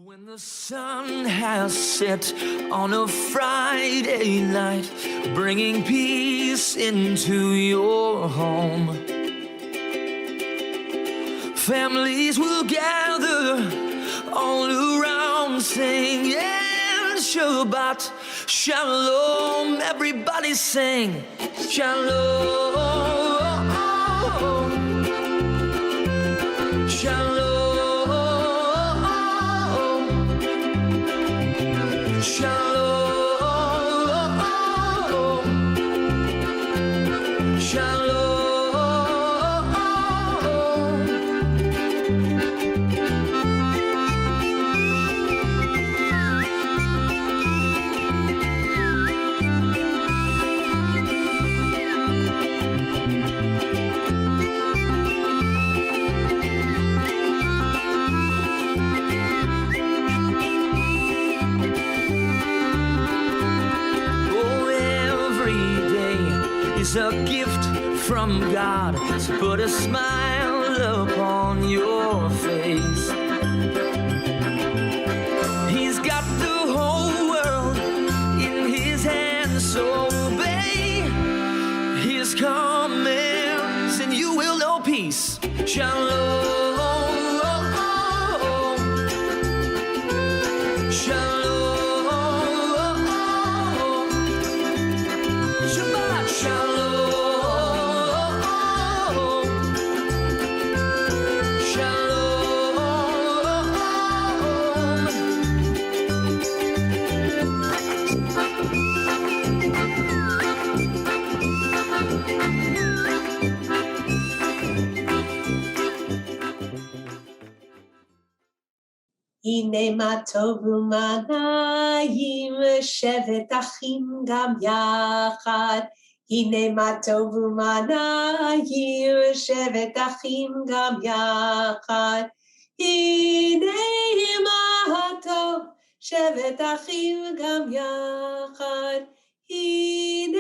When the sun has set on a Friday night, bringing peace into your home, families will gather all around singing Shabbat Shalom. Everybody sing Shalom, Shalom. Shalom, shalom. Is a gift from God, so put a smile upon your face. He's got the whole world in his hands, so obey his commands and you will know peace. Shalom, shalom. Shabbat shalom, shalom. הנה מה טוב ומה נעים, שבת אחים גם יחד. הנה מה טוב ומה נעים, שבת אחים גם יחד. הנה מה טוב, שבת אחים גם יחד. הנה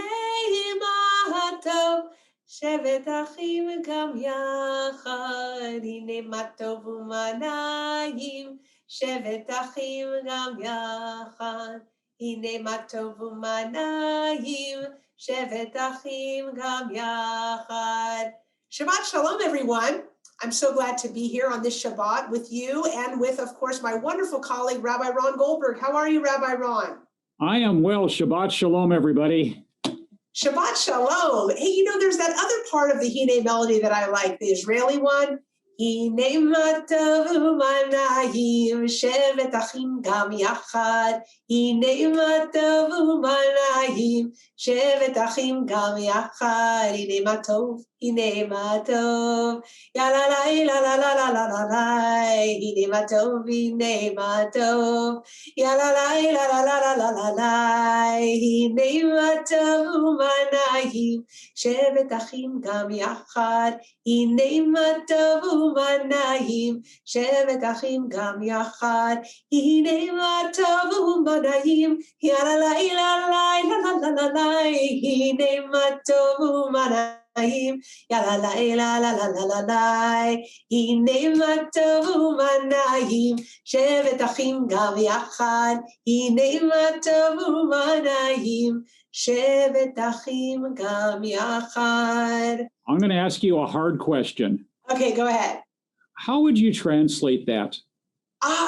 מה טוב, שבת אחים גם יחד. הנה מה טוב ומה נעים, שבת אחים גם יחד. הנה מה טוב ומה נעים, שבת אחים גם יחד. Shabbat Shalom, everyone. I'm so glad to be here on this Shabbat with you and with, of course, my wonderful colleague, Rabbi Ron Goldberg. How are you, Rabbi Ron? I am well. Shabbat Shalom, everybody. Shabbat Shalom. Hey, you know, there's that other part of the Hine melody that I like, the Israeli one. הנה מה טוב ומה נעים, שבת אחים גם יחד. הנה מה טוב ומה נעים, שבת אחים גם יחד. הנה מה טוב, הנה מה טוב, יאללה לילה לה לה לה לה לה לה. הנה מה טוב, הנה מה טוב, יאללה לילה לה לה לה לה לה לה. הנה מה טוב ומה נעים, שבת אחים גם יחד. הנה מה טוב ומה נעים, שבת אחים גם יחד. הנה מה טוב ומה נעים, יאללה לילה לילה לה לה לה לה. הנה מה טוב ומה נעים, יאללה לילה לה לה לה לה לה. הנה מה טוב ומה נעים, שבת אחים גם יחד. הנה מה טוב ומה נעים, שבת אחים גם יחד. I'm going to ask you a hard question. Okay, go ahead. How would you translate that?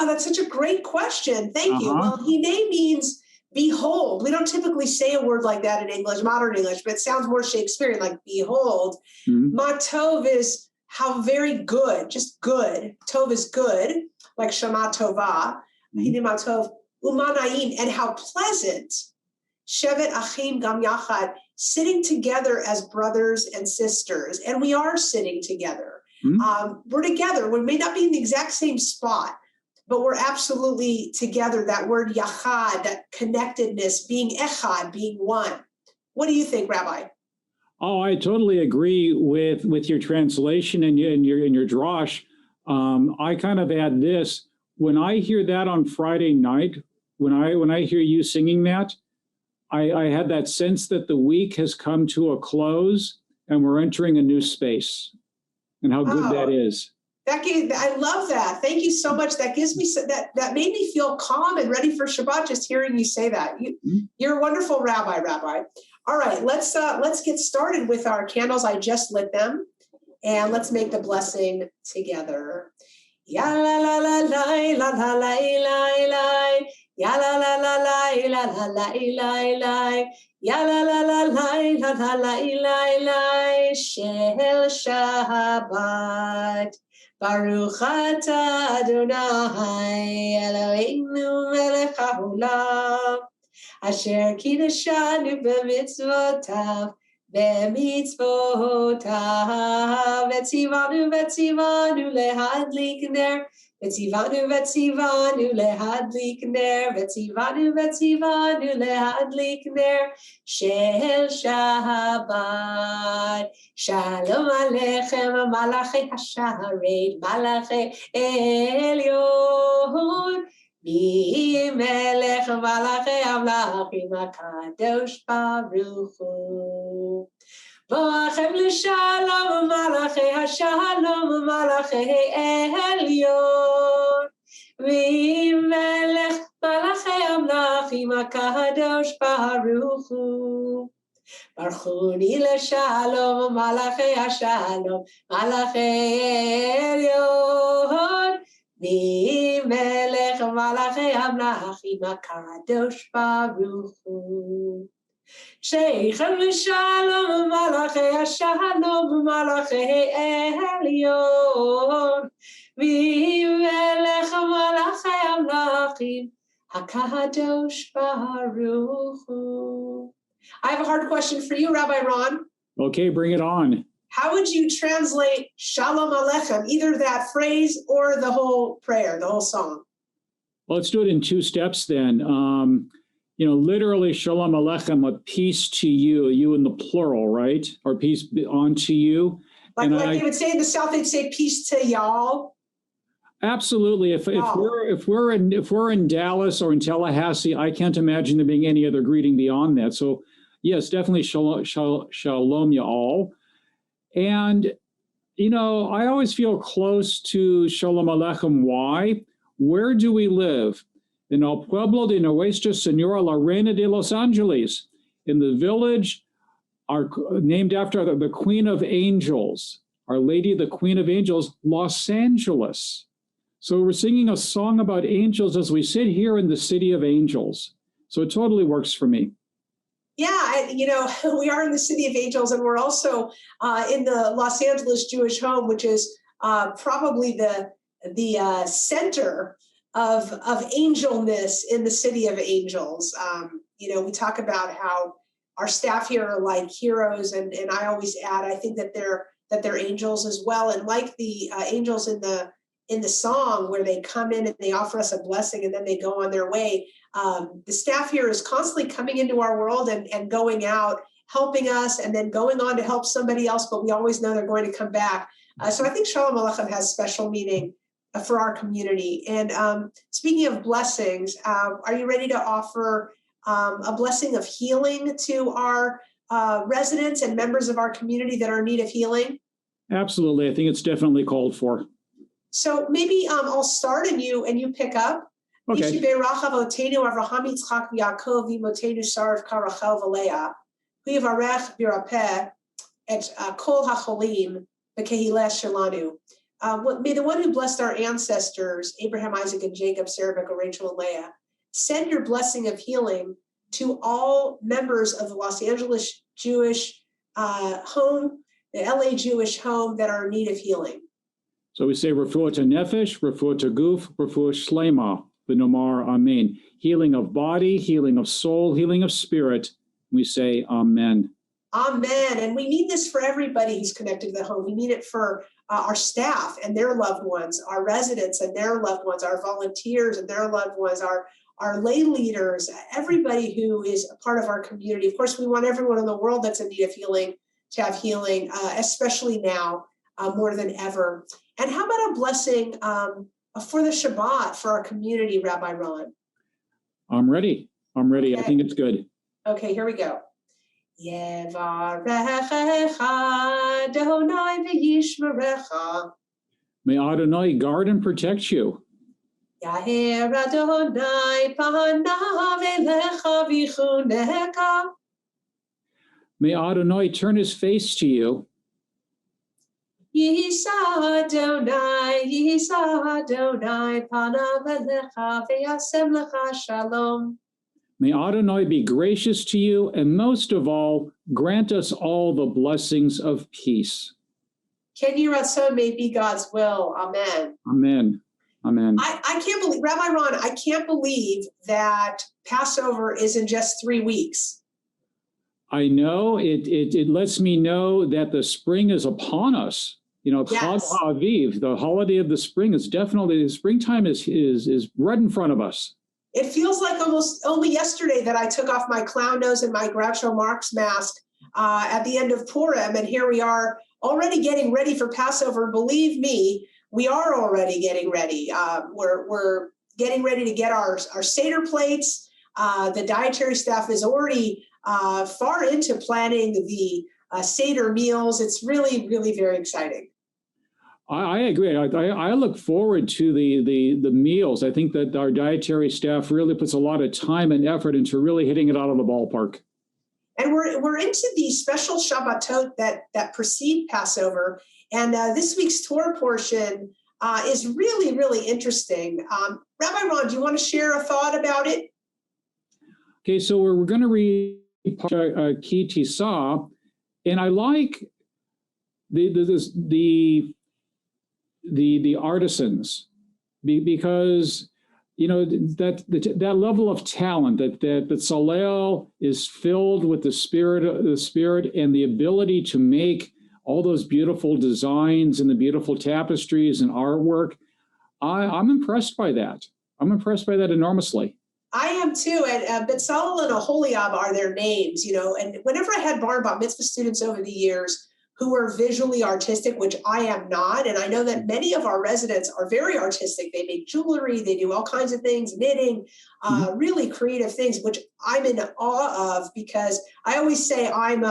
That's such a great question. Thank you. Well, hine means behold. We don't typically say a word like that in English, modern English, but it sounds more Shakespearean, like behold. Ma tov is how very good, just good. Tov is good, like Shema Tova. Hine ma tov. Uma na'im, and how pleasant. Shevet achim gam yachad, sitting together as brothers and sisters. And we are sitting together. We're together. We may not be in the exact same spot, but we're absolutely together. That word yachad, that connectedness, being echad, being one. What do you think, Rabbi? Oh, I totally agree with your translation and your drosh. I kind of add this. When I hear that on Friday night, when I hear you singing that, I had that sense that the week has come to a close and we're entering a new space, and how good that is. I love that. Thank you so much. That gives me that made me feel calm and ready for Shabbat just hearing you say that. You're a wonderful rabbi. All right, let's get started with our candles. I just lit them, and let's make the blessing together. Ya la la la la la la la la la. Ya la la la la la la la la la. Ya la la la la la la la la la. Shel Shabbat. Baruch atah Adonai Eloheinu melech haolam asher kiddushanu b'mitzvotav v'tzivanu lehadlik ner v'tzivanu lehadlik ner shel Shabbat. Shalom Aleichem, Malachi Hasharet, Malachi Elyon, Mi Melech Malachi Amlachim HaKadosh Baruch Hu. V'achem l'shalom, Malachi Hashalom, Malachi Elyon, Mi Melech Malachi Amlachim HaKadosh Baruch Hu. Barchuni l'shalom, Malachi Hashalom, Malachi Elyon, Mi Melech Malachi Amlachim HaKadosh Baruch Hu. Sheichem l'shalom, Malachi Hashalom, Malachi Elyon, Mi Melech Malachi Amlachim HaKadosh Baruch Hu. I have a hard question for you, Rabbi Ron. Okay, bring it on. How would you translate Shalom Aleichem, either that phrase or the whole prayer, the whole song? Well, let's do it in two steps then. Literally Shalom Aleichem, a peace to you, you in the plural, right? Or peace unto you. Like they would say in the South, they'd say peace to y'all. Absolutely. If we're in Dallas or in Tallahassee, I can't imagine there being any other greeting beyond that. So yes, definitely shalom y'all. And I always feel close to Shalom Aleichem. Why? Where do we live? In El Pueblo de Nuestra Senora La Reina de Los Angeles, in the village named after the Queen of Angels, Our Lady, the Queen of Angels, Los Angeles. So we're singing a song about angels as we sit here in the city of angels. So it totally works for me. Yeah, we are in the city of angels, and we're also in the Los Angeles Jewish home, which is probably the center of angelness in the city of angels. We talk about how our staff here are like heroes, and I always add, I think that they're angels as well, and like the angels in the song where they come in and they offer us a blessing and then they go on their way. The staff here is constantly coming into our world and going out, helping us, and then going on to help somebody else, but we always know they're going to come back. So I think Shalom Aleichem has special meaning for our community. And speaking of blessings, are you ready to offer a blessing of healing to our residents and members of our community that are in need of healing? Absolutely. I think it's definitely called for. So maybe I'll start and you pick up. Okay. Yishiberach Avotenu Avraham Yitzchak V'Yaakov V'Imotenu Sarv Karachel V'Leah V'Yivarech B'Rapeh Et Kol HaCholim V'Kehilah Shelanu. May the one who blessed our ancestors, Abraham, Isaac, and Jacob, Sarah, Rebecca, Rachel, and Leah, send your blessing of healing to all members of the Los Angeles Jewish home, the LA Jewish home that are in need of healing. So we say refuah to nefesh, refuah to guf, refuah shlema, v'nomar amen. Healing of body, healing of soul, healing of spirit. We say amen. Amen. And we need this for everybody who's connected to the home. We need it for our staff and their loved ones, our residents and their loved ones, our volunteers and their loved ones, our lay leaders, everybody who is a part of our community. Of course, we want everyone in the world that's in need of healing to have healing, especially now more than ever. And how about a blessing for the Shabbat for our community, Rabbi Ron? I'm ready. Okay. I think it's good. Okay, here we go. Yevarechecha Adonai v'yishmerecha. May Adonai guard and protect you. Yaher Adonai panav elecha v'chuneka. May Adonai turn his face to you. Yisa Adonai panav elecha v'yasem lecha shalom. May Adonai be gracious to you, and most of all, grant us all the blessings of peace. Ken Yiratzon may be God's will. Amen. Amen. Amen. I can't believe, Rabbi Ron, I can't believe that Passover is in just 3 weeks. I know it lets me know that the spring is upon us. You know, Chag Yes. HaAviv, the holiday of the spring, is definitely, the springtime is right in front of us. It feels like almost only yesterday that I took off my clown nose and my Groucho Marx mask at the end of Purim, and here we are already getting ready for Passover. Believe me, we are already getting ready. We're getting ready to get our Seder plates. The dietary staff is already far into planning the Seder meals. It's really, really very exciting. I agree. I look forward to the meals. I think that our dietary staff really puts a lot of time and effort into really hitting it out of the ballpark. And we're into the special Shabbatot that precede Passover. And this week's Torah portion is really, really interesting. Rabbi Ron, do you want to share a thought about it? Okay, so we're going to read Ki Tisa, and I like the artisans, because you know that level of talent that Salel is filled with the spirit and the ability to make all those beautiful designs and the beautiful tapestries and artwork. I'm impressed by that. I'm impressed by that enormously. I am too. And Betzalel and Aholiab are their names, you know. And whenever I had bar and bat mitzvah students over the years who are visually artistic, which I am not, and I know that many of our residents are very artistic. They make jewelry, they do all kinds of things, knitting, really creative things, which I'm in awe of, because I always say I'm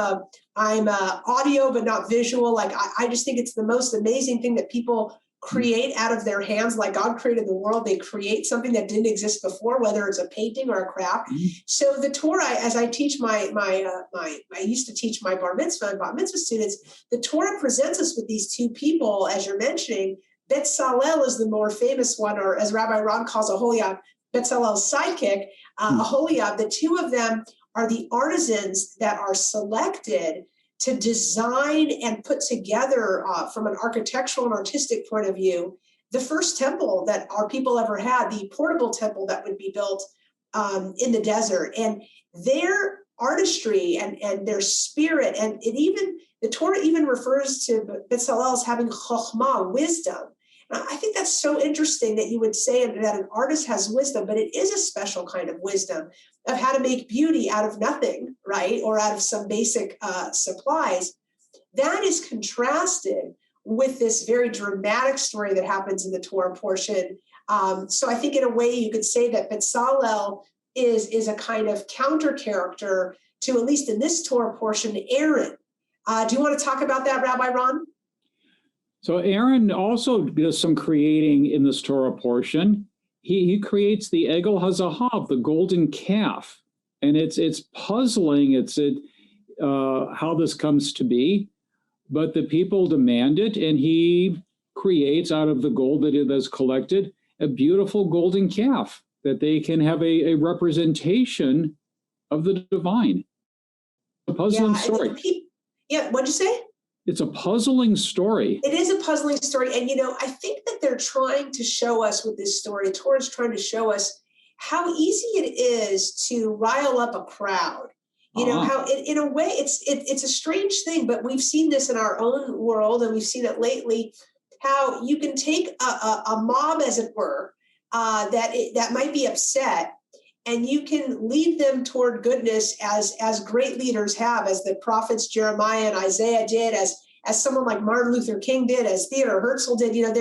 audio but not visual. Like I just think it's the most amazing thing that people create out of their hands. Like God created the world, they create something that didn't exist before, whether it's a painting or a craft. So the Torah, as I teach I used to teach my bar mitzvah and bat mitzvah students, the Torah presents us with these two people, as you're mentioning. Betzalel is the more famous one, or as Rabbi Ron calls Aholiab, Betzalel's sidekick, Aholiab. The two of them are the artisans that are selected to design and put together, from an architectural and artistic point of view, the first temple that our people ever had, the portable temple that would be built in the desert. And their artistry and their spirit, and the Torah even refers to Betzalel as having chokhmah, wisdom. And I think that's so interesting that you would say that an artist has wisdom, but it is a special kind of wisdom of how to make beauty out of nothing, right? Or out of some basic supplies. That is contrasted with this very dramatic story that happens in the Torah portion. So I think in a way you could say that Betzalel is a kind of counter character to, at least in this Torah portion, Aaron. Do you want to talk about that, Rabbi Ron? So Aaron also does some creating in this Torah portion. He creates the Egel HaZahav, the golden calf, and it's puzzling. It's how this comes to be, but the people demand it, and he creates out of the gold that it has collected a beautiful golden calf that they can have a representation of the divine. A puzzling story. What'd you say? It's a puzzling story. It is a puzzling story. And, you know, I think that they're trying to show us with this story, Torah's trying to show us how easy it is to rile up a crowd. You know, how in a way it's a strange thing, but we've seen this in our own world, and we've seen it lately, how you can take a mob, as it were, that might be upset, and you can lead them toward goodness as great leaders have, as the prophets Jeremiah and Isaiah did, as someone like Martin Luther King did, as Theodore Herzl did, you know,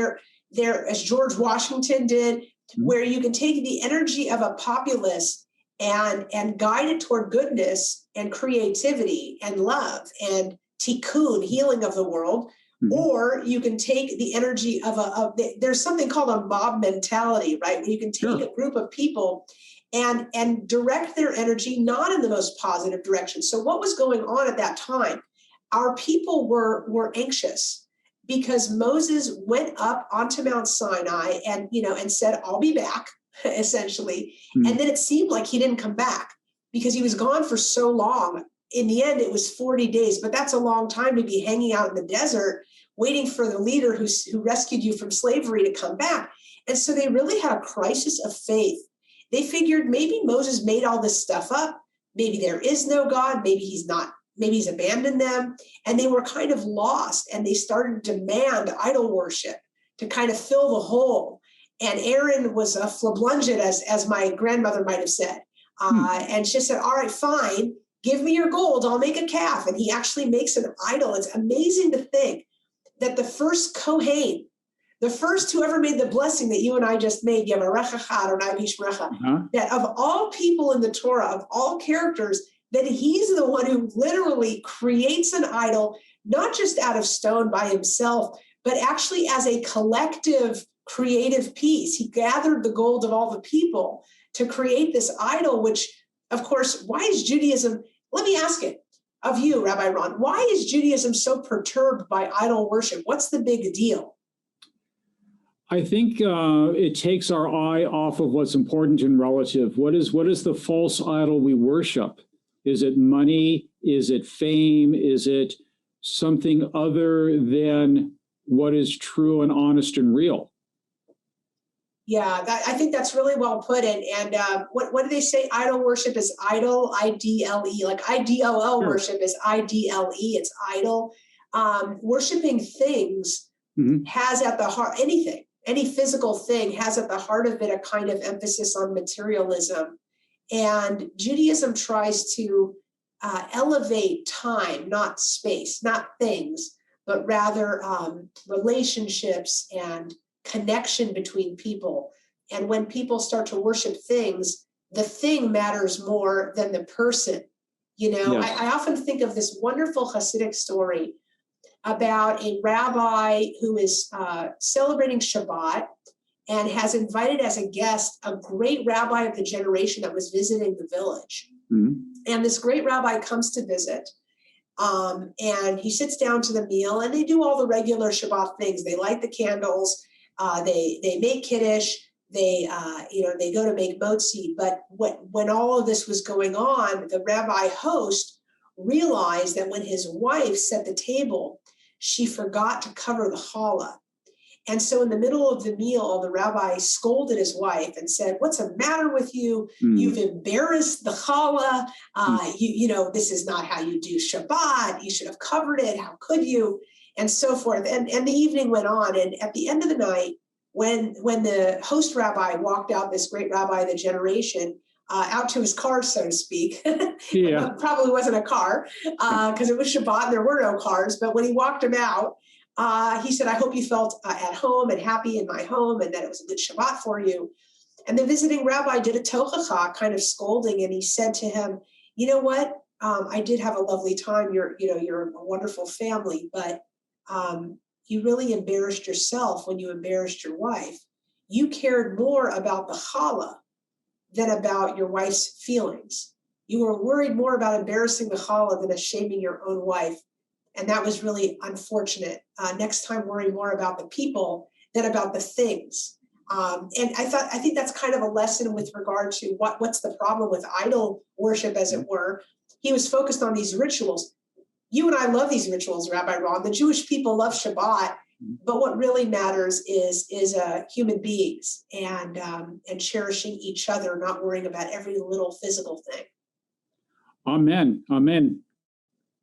they're as George Washington did, where you can take the energy of a populace and guide it toward goodness and creativity and love and tikkun, healing of the world, Or you can take the energy of there's something called a mob mentality, right? Where you can take a group of people and direct their energy not in the most positive direction. So what was going on at that time? Our people were anxious because Moses went up onto Mount Sinai and said, "I'll be back," essentially. And then it seemed like he didn't come back because he was gone for so long. In the end, it was 40 days, but that's a long time to be hanging out in the desert, waiting for the leader who rescued you from slavery to come back. And so they really had a crisis of faith. They figured maybe Moses made all this stuff up. Maybe there is no God. Maybe he's not. Maybe he's abandoned them. And they were kind of lost. And they started to demand idol worship to kind of fill the hole. And Aaron was a flablungent, as my grandmother might have said. And she said, "All right, fine. Give me your gold. I'll make a calf." And he actually makes an idol. It's amazing to think that the first Kohen, the first whoever made the blessing that you and I just made, that of all people in the Torah, of all characters, that he's the one who literally creates an idol, not just out of stone by himself, but actually as a collective creative piece. He gathered the gold of all the people to create this idol, which, of course, why is Judaism, let me ask it of you, Rabbi Ron, why is Judaism so perturbed by idol worship? What's the big deal? I think it takes our eye off of what's important and relative. What is the false idol we worship? Is it money? Is it fame? Is it something other than what is true and honest and real? Yeah, I think that's really well put. And what do they say? Idol worship is idol, I-D-L-E, like I-D-O-L worship is I-D-L-E, it's idol. Worshiping things has at the heart, any physical thing has at the heart of it a kind of emphasis on materialism. And Judaism tries to elevate time, not space, not things, but rather relationships and connection between people. And when people start to worship things, the thing matters more than the person. Yes. I often think of this wonderful Hasidic story about a rabbi who is celebrating Shabbat and has invited as a guest a great rabbi of the generation that was visiting the village. And this great rabbi comes to visit. And he sits down to the meal and they do all the regular Shabbat things. They light the candles. They make kiddush, they go to make motzi. But when all of this was going on, the rabbi host realized that when his wife set the table, she forgot to cover the challah. And so in the middle of the meal, the rabbi scolded his wife and said, "What's the matter with you? You've embarrassed the challah. This is not how you do Shabbat. You should have covered it. How could you?" And so forth. And the evening went on. And at the end of the night, when the host rabbi walked out, this great rabbi of the generation, out to his car, so to speak. Yeah. Probably wasn't a car because it was Shabbat and there were no cars. But when he walked him out, he said, "I hope you felt at home and happy in my home and that it was a good Shabbat for you." And the visiting rabbi did a tochacha, kind of scolding, and he said to him, "You know what? I did have a lovely time. You're a wonderful family, but you really embarrassed yourself when you embarrassed your wife. You cared more about the challah than about your wife's feelings. You were worried more about embarrassing the challah than ashaming your own wife. And that was really unfortunate. Next time, worry more about the people than about the things." And I think that's kind of a lesson with regard to what's the problem with idol worship, as it were. He was focused on these rituals. You and I love these rituals, Rabbi Ron. The Jewish people love Shabbat, but what really matters is human beings and cherishing each other, not worrying about every little physical thing. Amen. Amen.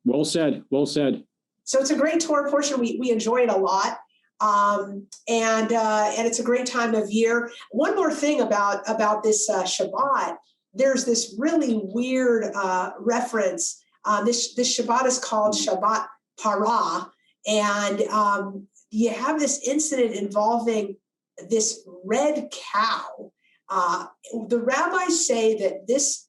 Well said. Well said. So it's a great Torah portion. We enjoy it a lot. And it's a great time of year. One more thing about this Shabbat, there's this really weird reference. This Shabbat is called Shabbat Parah. And you have this incident involving this red cow. The rabbis say that this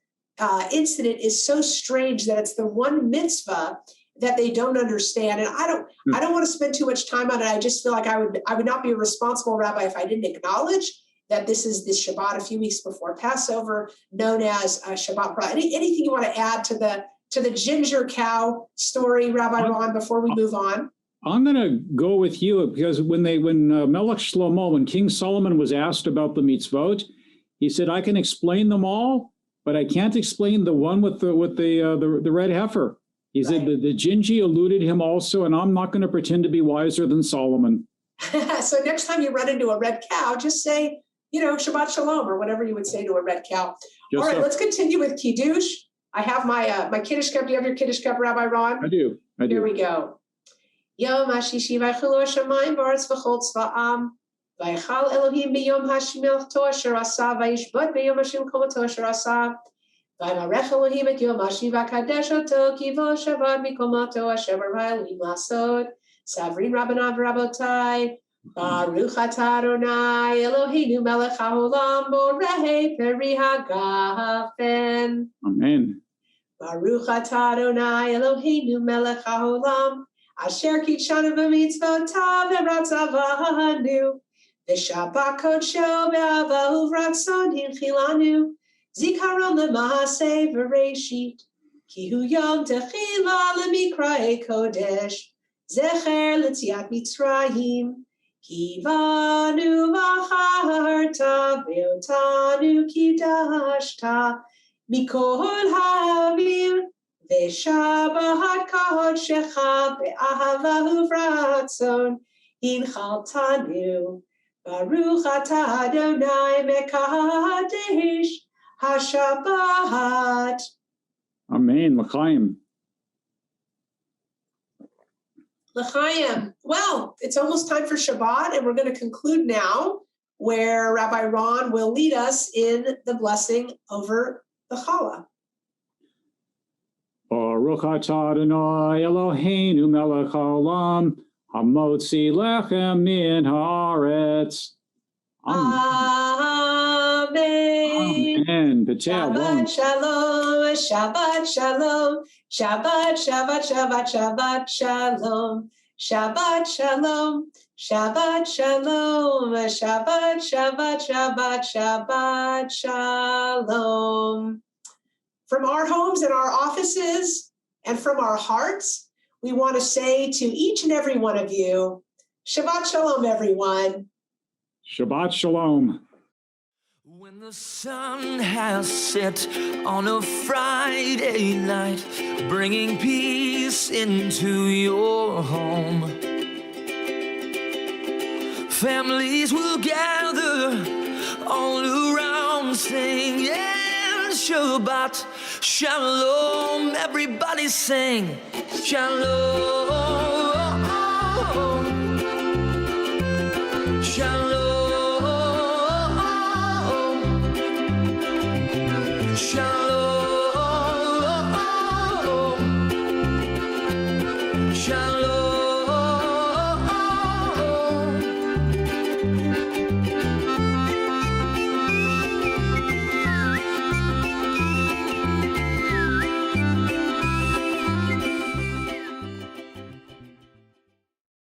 incident is so strange that it's the one mitzvah that they don't understand. And I don't want to spend too much time on it. I just feel like I would not be a responsible rabbi if I didn't acknowledge that this is this Shabbat a few weeks before Passover, known as Shabbat. Anything you want to add to the ginger cow story, Rabbi Ron, before we move on? I'm going to go with you because when Melech Shlomo, when King Solomon was asked about the mitzvot, he said, "I can explain them all, but I can't explain the one with the red heifer." He said the gingy eluded him also, and I'm not going to pretend to be wiser than Solomon. So next time you run into a red cow, just say, Shabbat Shalom, or whatever you would say to a red cow. All right, let's continue with Kiddush. I have my Kiddush cup. Do you have your Kiddush cup, Rabbi Ron? I do. Here we go. Yom HaShishi v'chulu Hashamayim b'aretz v'chol tzva'am v'yichal Elohim b'yom hashmilto asher asa v'yishbot b'yom hashim komoto asher asa v'yimarech Elohim et yom hashiva kadesh oto ki vo shabbat mikomoto asher b'rayim lasod savrin rabbanan v'rabotai Baruch atah Adonai Eloheinu melech haolam borei peri hagafen. Amen. Baruch atah Adonai Eloheinu melech haolam Asher kitshanu b'mitzvotav v'ratzavanu v'shabbat kodsho be'avahu v'ratzon hinchilanu zikaron l'maaseh v'reishit ki hu yom techila l'mikra'e kodesh zecher l'tziat mitzrayim ki vanu v'charta ve'otanu kidashta mikol ha'avim V'shabbat kodshecha be'ahava uvratzon hinchaltanu Baruch atah Adonai mekadesh hashabbat. Amen. L'chaim. L'chaim. Well, it's almost time for Shabbat, and we're going to conclude now, where Rabbi Ron will lead us in the blessing over the challah. Baruch atah Adonai Eloheinu melech haolam hamotzi lechem min haaretz. Amen. Amen. Shabbat shalom, Shabbat shalom, Shabbat, Shabbat, Shabbat, Shabbat shalom, Shabbat shalom, Shabbat shalom, Shabbat, Shabbat, Shabbat, Shabbat shalom. From our homes and our offices and from our hearts, we want to say to each and every one of you, Shabbat Shalom, everyone. Shabbat Shalom. When the sun has set on a Friday night, bringing peace into your home, families will gather all around singing Shabbat Shalom. Everybody sing Shalom. Shalom.